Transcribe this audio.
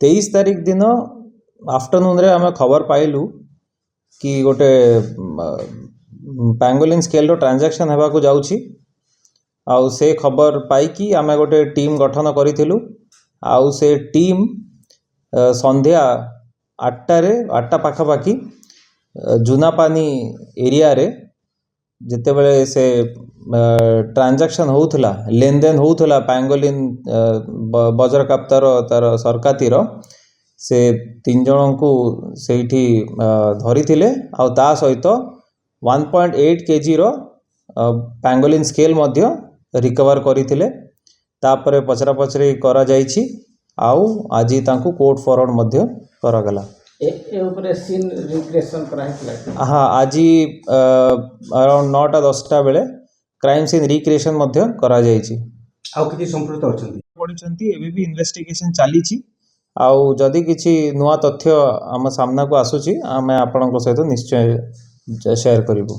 23 तारिख दिन आफ्टरनून रे आम खबर पाइलु कि गोटे पैंगोलिन स्केल रो ट्रांजैक्शन हेबा को जाउछि। आउ से खबर पाइकी आम गोटे टीम गठन करिथिलु। आउ से टीम संध्या 8टा पाखापाखि जुनापानी एरिया रे जिते बड़े से ट्रांजैक्शन होउथला लेन देन होउथला पैंगोलिन बज्रकाप्तार तार सरकातीर से 3 जन को सेठी धरी थिले। आ ता सहित 1.8 kg रो पैंगोलिन स्केल मध्य रिकवर करिथिले। तापरे पचरा पचरी करा जाइछि। आउ आजी तांको कोर्ट फॉरवर्ड मध्य करा गला। ए ऊपर सीन रिक्रिएशन करा हितला। हाँ आज अराउंड 9टा-10टा बेले क्राइम सीन रिक्रिएशन मध्य करा जाइछि। आउ किछि संपर्क अछंती पडिछंती एबे भी इन्वेस्टिगेशन चालीछि। आउ जदि किछि नुवा तथ्य आम सामना को आसुछि आमे आपनक सहित निश्चय शेयर करिबु।